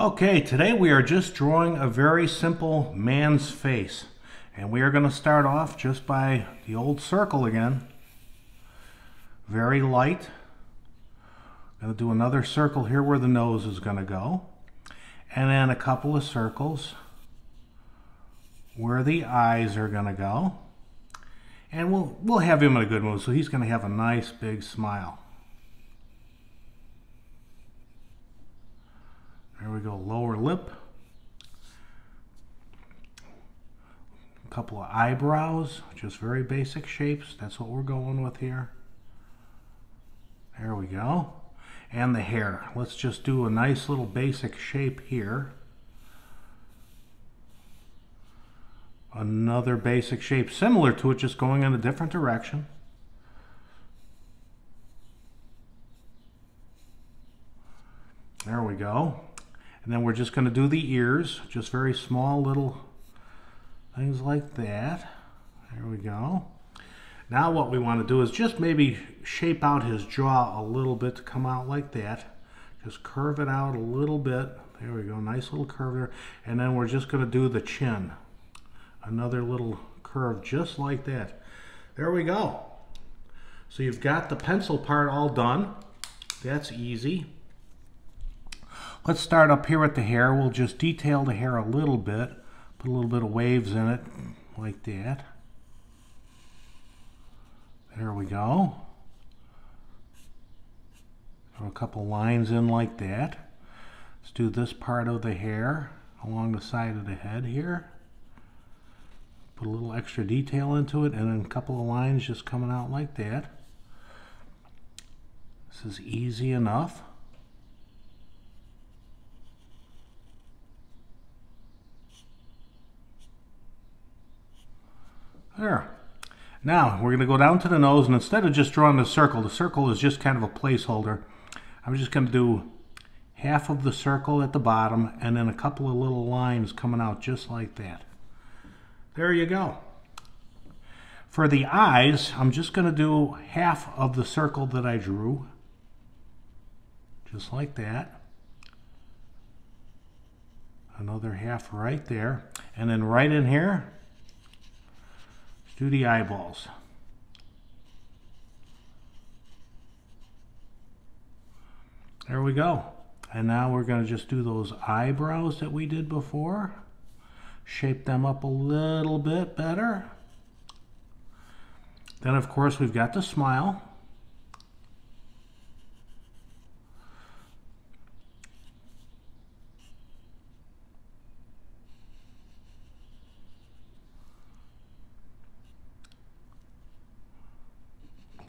Okay, today we are just drawing a very simple man's face. And we are going to start off just by the old circle again. Very light. Going to do another circle here where the nose is going to go. And then a couple of circles where the eyes are going to go. And we'll have him in a good mood, so he's going to have a nice big smile. There we go, lower lip. A couple of eyebrows, just very basic shapes. That's what we're going with here. There we go. And the hair. Let's just do a nice little basic shape here. Another basic shape similar to it, just going in a different direction. There we go. And then we're just going to do the ears, just very small little things like that. There we go. Now what we want to do is just maybe shape out his jaw a little bit to come out like that. Just curve it out a little bit. There we go, nice little curve there. And then we're just going to do the chin. Another little curve just like that. There we go. So you've got the pencil part all done. That's easy. Let's start up here with the hair. We'll just detail the hair a little bit. Put a little bit of waves in it, like that. There we go. Throw a couple lines in like that. Let's do this part of the hair along the side of the head here. Put a little extra detail into it, and then a couple of lines just coming out like that. This is easy enough. There. Now we're going to go down to the nose, and instead of just drawing the circle is just kind of a placeholder. I'm just going to do half of the circle at the bottom and then a couple of little lines coming out just like that. There you go. For the eyes, I'm just going to do half of the circle that I drew. Just like that. Another half right there. And then right in here, do the eyeballs. There we go. And now we're going to just do those eyebrows that we did before. Shape them up a little bit better. Then of course we've got the smile.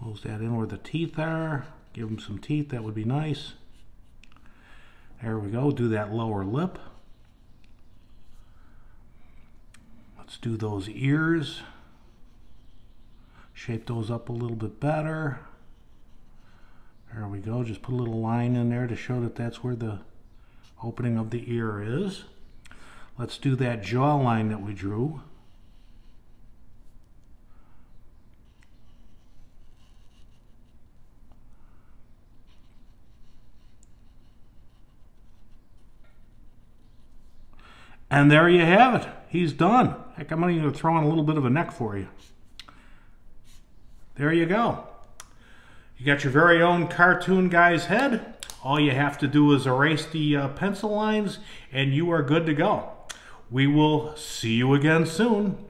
Close that in where the teeth are. Give them some teeth, that would be nice. There we go, do that lower lip. Let's do those ears. Shape those up a little bit better. There we go, just put a little line in there to show that that's where the opening of the ear is. Let's do that jawline that we drew. And there you have it. He's done. Heck, I'm going to throw in a little bit of a neck for you. There you go. You got your very own cartoon guy's head. All you have to do is erase the pencil lines, and you are good to go. We will see you again soon.